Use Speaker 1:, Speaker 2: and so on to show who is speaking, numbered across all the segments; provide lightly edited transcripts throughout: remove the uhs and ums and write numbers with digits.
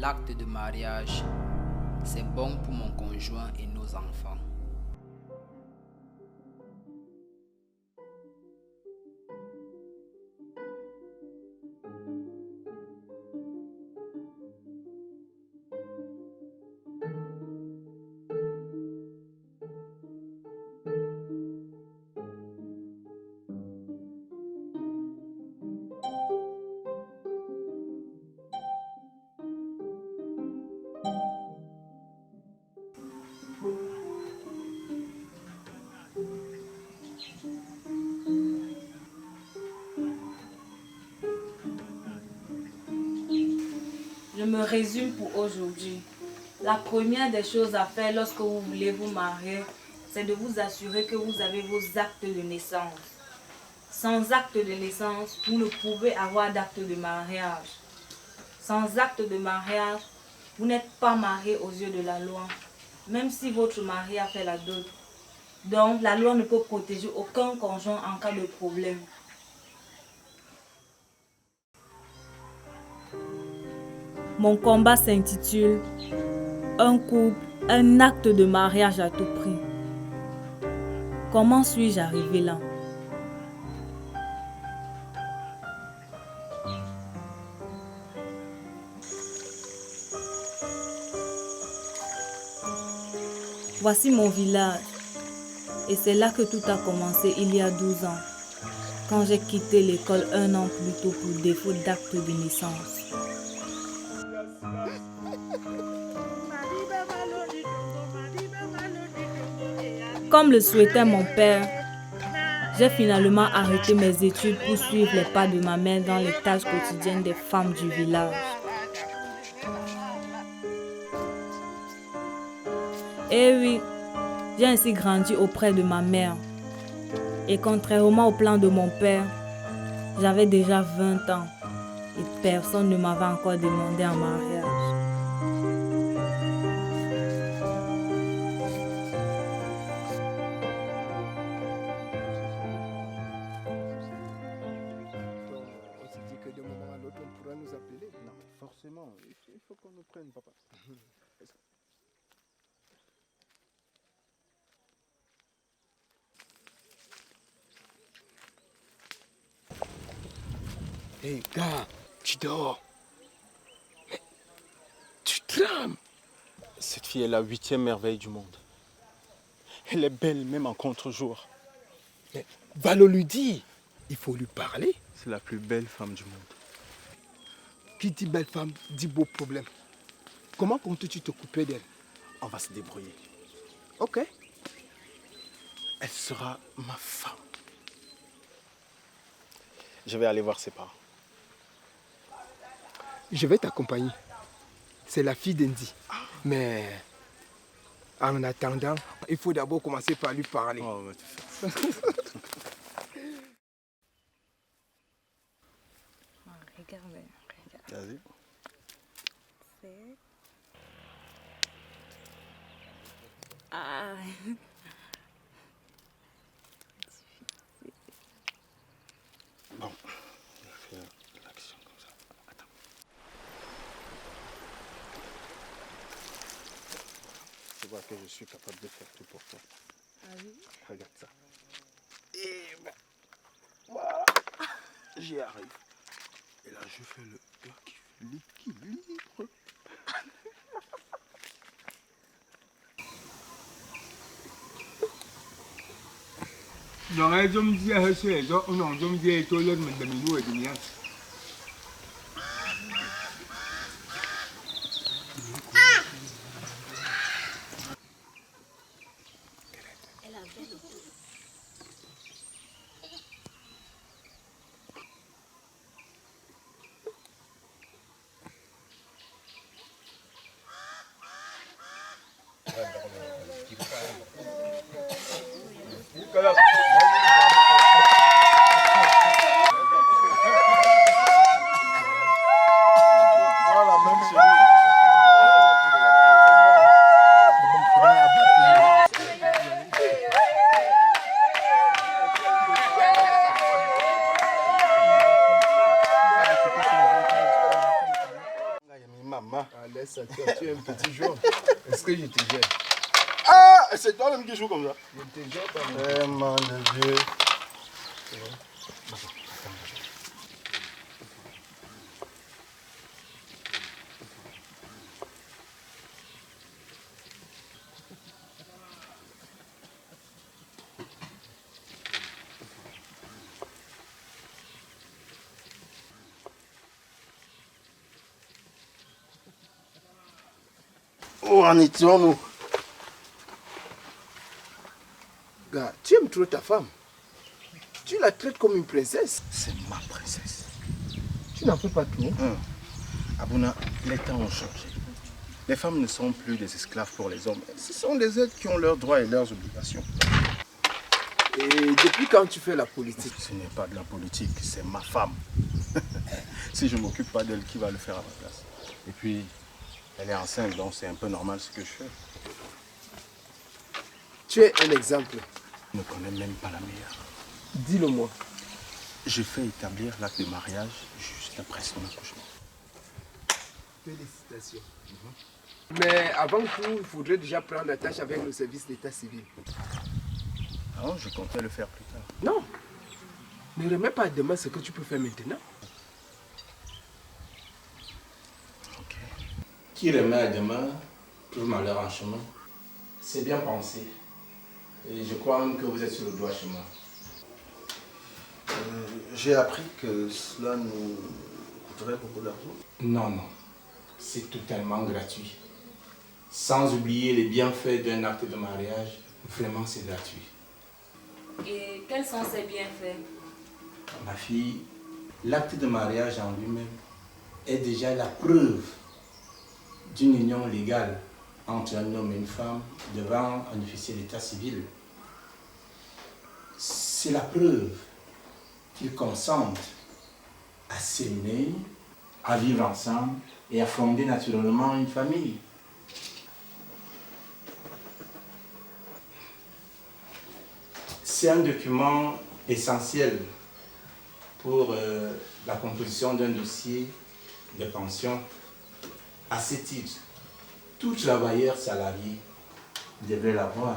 Speaker 1: l'acte de mariage, c'est bon pour mon conjoint et nos enfants.
Speaker 2: Je me résume pour aujourd'hui. La première des choses à faire lorsque vous voulez vous marier, c'est de vous assurer que vous avez vos actes de naissance. Sans acte de naissance, vous ne pouvez avoir d'acte de mariage. Sans acte de mariage, vous n'êtes pas marié aux yeux de la loi, même si votre mari a fait la dot. Donc, la loi ne peut protéger aucun conjoint en cas de problème. Mon combat s'intitule « Un couple, un acte de mariage à tout prix ». Comment suis-je arrivé là? Voici mon village. Et c'est là que tout a commencé il y a 12 ans, quand j'ai quitté l'école un an plus tôt pour défaut d'acte de naissance. Comme le souhaitait mon père, j'ai finalement arrêté mes études pour suivre les pas de ma mère dans les tâches quotidiennes des femmes du village. Et oui, j'ai ainsi grandi auprès de ma mère. Et contrairement au plan de mon père, j'avais déjà 20 ans et personne ne m'avait encore demandé en mariage.
Speaker 3: On s'est dit que d'un moment à l'autre, on pourra nous appeler.
Speaker 4: Non, mais forcément, il faut qu'on nous prenne, papa.
Speaker 3: Hé, gars, tu dors. Mais tu trames.
Speaker 4: Cette fille est la 8e merveille du monde. Elle est belle même en contre-jour.
Speaker 3: Mais Valo lui dit, il faut lui parler.
Speaker 4: C'est la plus belle femme du monde.
Speaker 3: Qui dit belle femme, dit beau problème. Comment comptes-tu t'occuper d'elle?
Speaker 4: On va se débrouiller.
Speaker 3: Ok.
Speaker 4: Elle sera ma femme. Je vais aller voir ses parents.
Speaker 3: Je vais t'accompagner. C'est la fille d'Andy. Mais en attendant, il faut d'abord commencer par lui parler.
Speaker 4: Oh, va te faire.
Speaker 2: Regardez.
Speaker 4: Vas-y.
Speaker 2: Ah.
Speaker 4: Bon, je vais faire l'action comme ça. Attends. Tu vois que je suis capable de faire tout pour toi.
Speaker 2: Ah oui?
Speaker 4: Regarde ça. Et ben, voilà. J'y arrive. Et là, je fais le gars qui fait l'équilibre.
Speaker 3: J'aurais dû me dire que les autres, non, je me dis que l'autre me donne nous et bien. laisse ça, toi, tu es un petit joueur. Est-ce que je te gêne?
Speaker 4: Ah, c'est toi-même qui joue comme ça.
Speaker 3: Je te gêne pas.
Speaker 4: Vraiment de Dieu. Où en étions-nous?
Speaker 3: Gars, tu aimes trop ta femme. Tu la traites comme une princesse.
Speaker 4: C'est ma princesse.
Speaker 3: Tu n'en fais pas trop.
Speaker 4: Abouna, les temps ont changé. Les femmes ne sont plus des esclaves pour les hommes. Ce sont des êtres qui ont leurs droits et leurs obligations.
Speaker 3: Et depuis quand tu fais la politique?
Speaker 4: Ce n'est pas de la politique, c'est ma femme. Si je ne m'occupe pas d'elle, qui va le faire à ma place? Et puis, elle est enceinte, donc c'est un peu normal ce que je fais.
Speaker 3: Tu es un exemple.
Speaker 4: Je ne connais même pas la meilleure.
Speaker 3: Dis-le-moi.
Speaker 4: J'ai fait établir l'acte de mariage juste après son accouchement.
Speaker 3: Félicitations. Mais avant tout, il faudrait déjà prendre la tâche avec le service d'état civil.
Speaker 4: Non, je comptais le faire plus tard.
Speaker 3: Non. Ne remets pas à demain ce que tu peux faire maintenant.
Speaker 4: Ok.
Speaker 5: Qui remet à demain trouve malheur en chemin. C'est bien pensé. Et je crois même que vous êtes sur le droit chemin.
Speaker 4: J'ai appris que cela nous coûterait beaucoup d'argent.
Speaker 5: Non, non. C'est totalement gratuit. Sans oublier les bienfaits d'un acte de mariage, vraiment c'est gratuit.
Speaker 2: Et quels sont ces bienfaits?
Speaker 5: Ma fille, l'acte de mariage en lui-même est déjà la preuve d'une union légale entre un homme et une femme devant un officier d'état civil. C'est la preuve qu'ils consentent à s'aimer, à vivre ensemble et à fonder naturellement une famille. C'est un document essentiel pour la composition d'un dossier de pension. À ce titre, tout travailleur salarié devrait l'avoir,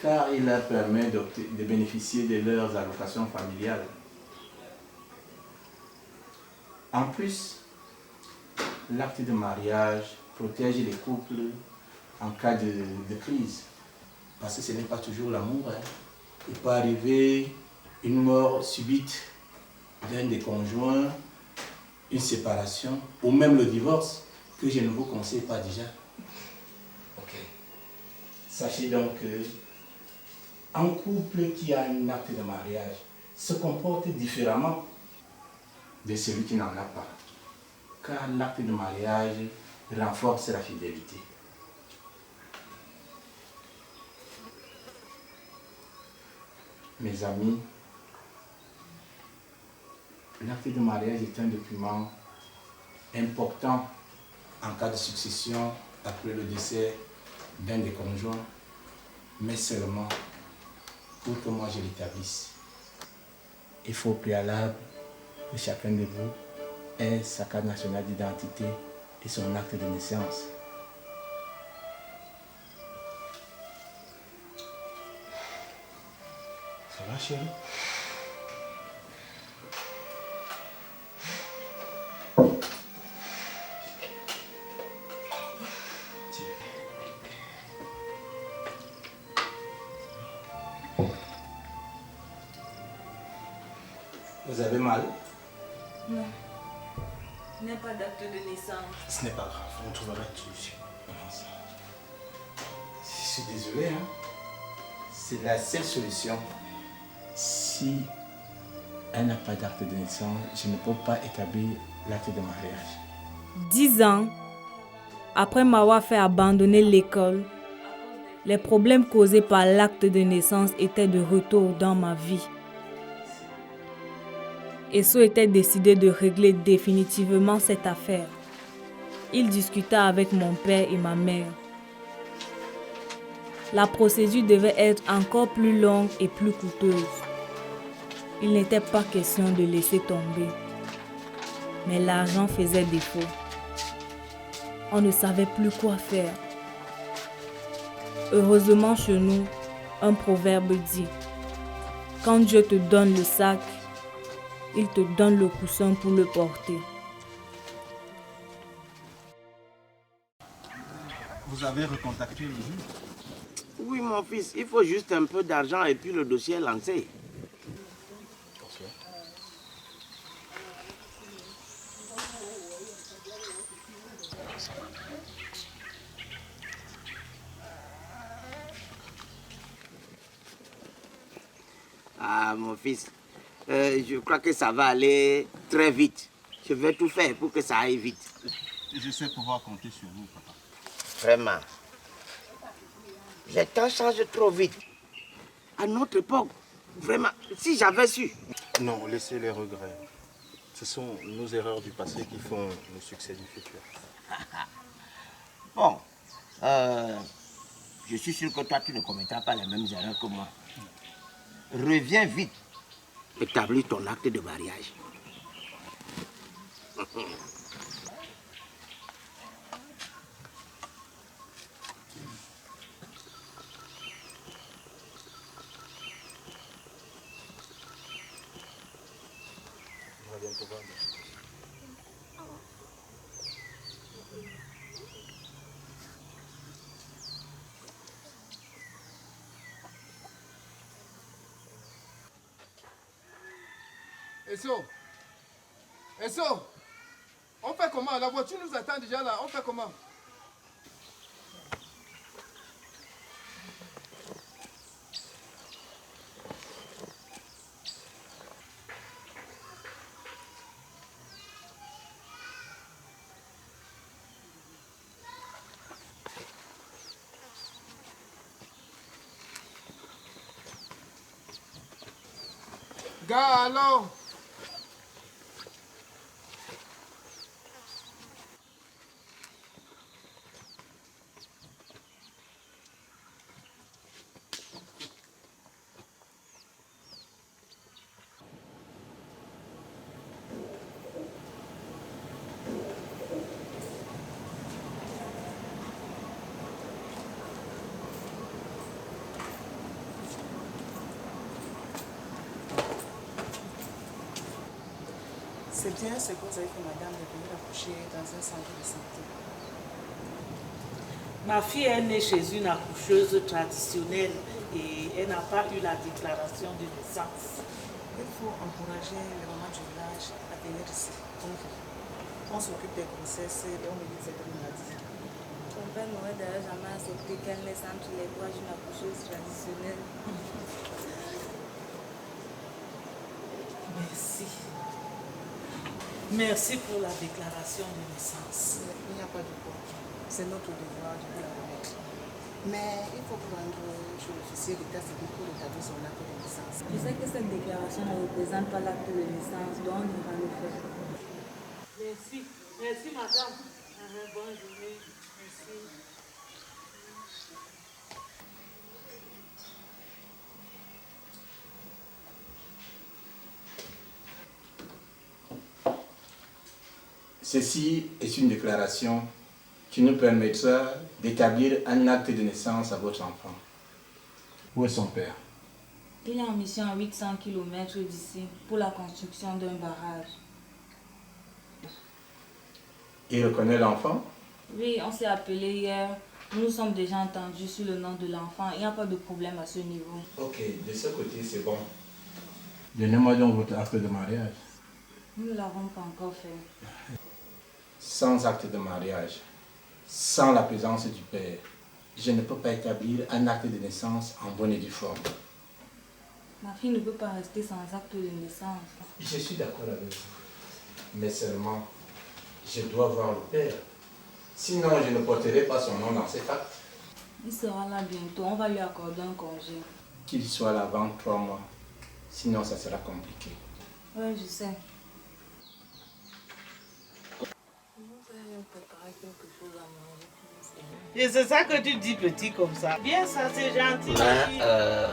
Speaker 5: car il leur permet de bénéficier de leurs allocations familiales. En plus, l'acte de mariage protège les couples en cas de crise, parce que ce n'est pas toujours l'amour. Il peut arriver une mort subite d'un des conjoints, une séparation ou même le divorce, que je ne vous conseille pas déjà. Ok. Sachez donc que un couple qui a un acte de mariage se comporte différemment de celui qui n'en a pas, car l'acte de mariage renforce la fidélité. Mes amis, l'acte de mariage est un document important en cas de succession après le décès d'un des conjoints, mais seulement pour que moi je l'établisse. Il faut au préalable que chacun de vous ait sa carte nationale d'identité et son acte de naissance. Ça va, chérie? Vous avez mal?
Speaker 2: Non. Il n'y a pas d'acte de naissance.
Speaker 5: Ce n'est pas grave, on trouvera une solution. Je suis désolé, hein. C'est la seule solution. Si elle n'a pas d'acte de naissance, je ne peux pas établir l'acte de mariage.
Speaker 2: 10 ans après m'avoir fait abandonner l'école, les problèmes causés par l'acte de naissance étaient de retour dans ma vie. Esso était décidé de régler définitivement cette affaire. Il discuta avec mon père et ma mère. La procédure devait être encore plus longue et plus coûteuse. Il n'était pas question de laisser tomber. Mais l'argent faisait défaut. On ne savait plus quoi faire. Heureusement chez nous, un proverbe dit, quand Dieu te donne le sac, il te donne le coussin pour le porter.
Speaker 5: Vous avez recontacté le juge?
Speaker 4: Oui, mon fils, il faut juste un peu d'argent et puis le dossier est lancé. Ah, mon fils, je crois que ça va aller très vite. Je vais tout faire pour que ça aille vite.
Speaker 5: Je sais pouvoir compter sur vous, papa.
Speaker 4: Vraiment. Les temps changent trop vite. À notre époque, vraiment, si j'avais su.
Speaker 5: Non, laissez les regrets. Ce sont nos erreurs du passé qui font le succès du futur.
Speaker 4: Bon, je suis sûr que toi, tu ne commettras pas les mêmes erreurs que moi. Reviens vite, établis ton acte de mariage.
Speaker 3: Esso, on fait comment? La voiture nous attend déjà là, on fait comment? Gars, alors?
Speaker 6: C'est bien ce que vous avez fait, madame, de venir accoucher dans un centre de santé.
Speaker 7: Ma fille est née chez une accoucheuse traditionnelle et elle n'a pas eu la déclaration de naissance.
Speaker 6: Il faut encourager les mamans du village à venir ici. On s'occupe des grossesses et on évite cette maladie.
Speaker 2: Ton père n'aurait d'ailleurs jamais accepté qu'elle naisse entre les bras d'une accoucheuse traditionnelle.
Speaker 7: Merci. Merci pour la déclaration de naissance.
Speaker 6: Il n'y a pas de quoi. C'est notre devoir de vous la remettre. Mais il faut prendre chez l'officier d'état civil pour établir son acte de naissance.
Speaker 2: Je sais que cette déclaration ne représente pas l'acte de naissance, donc on ira le faire.
Speaker 7: Merci. Merci, madame. Bonne journée. Merci.
Speaker 5: Ceci est une déclaration qui nous permettra d'établir un acte de naissance à votre enfant. Où est son père?
Speaker 2: Il est en mission à 800 km d'ici pour la construction d'un barrage.
Speaker 5: Il reconnaît l'enfant?
Speaker 2: Oui, on s'est appelé hier. Nous nous sommes déjà entendus sur le nom de l'enfant. Il n'y a pas de problème à ce niveau.
Speaker 5: Ok, de ce côté c'est bon. Donnez-moi donc votre acte de mariage.
Speaker 2: Nous ne l'avons pas encore fait.
Speaker 5: Sans acte de mariage, sans la présence du père, je ne peux pas établir un acte de naissance en bonne et due forme.
Speaker 2: Ma fille ne peut pas rester sans acte de naissance.
Speaker 5: Je suis d'accord avec vous, mais seulement, je dois voir le père. Sinon, je ne porterai pas son nom dans cet acte.
Speaker 2: Il sera là bientôt, on va lui accorder un congé.
Speaker 5: Qu'il soit là avant 3 mois, sinon ça sera compliqué.
Speaker 2: Oui, je sais.
Speaker 7: Et c'est ça que tu dis petit comme ça. Bien ça, c'est gentil.
Speaker 4: Ma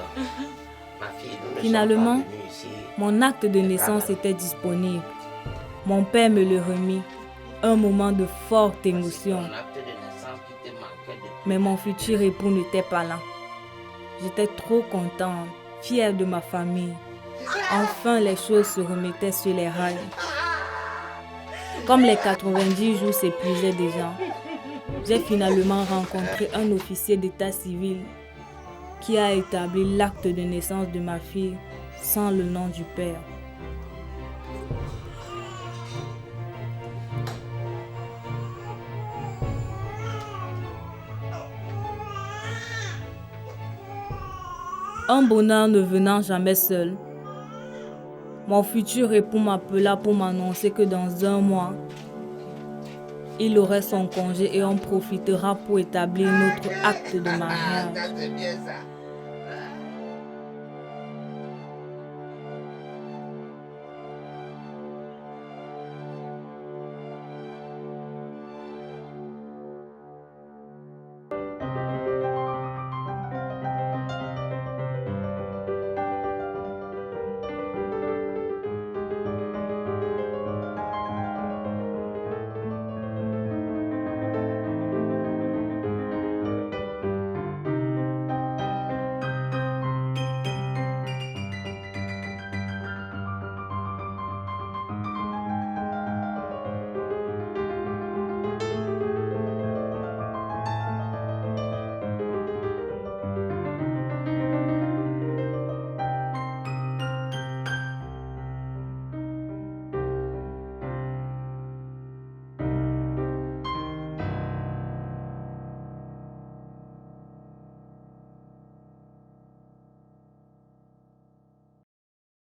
Speaker 4: fille, nous ne
Speaker 2: Finalement,
Speaker 4: sommes pas venus ici.
Speaker 2: mon acte de naissance était disponible. Mon père me le remit. un moment de forte émotion. Mais mon futur époux n'était pas là. J'étais trop contente, fière de ma famille. Enfin, les choses se remettaient sur les rails. Comme les 90 jours s'épuisaient déjà, j'ai finalement rencontré un officier d'état civil qui a établi l'acte de naissance de ma fille sans le nom du père. Un bonheur ne venant jamais seul, mon futur époux m'appela pour m'annoncer que dans 1 mois, il aurait son congé et on profitera pour établir notre acte de mariage.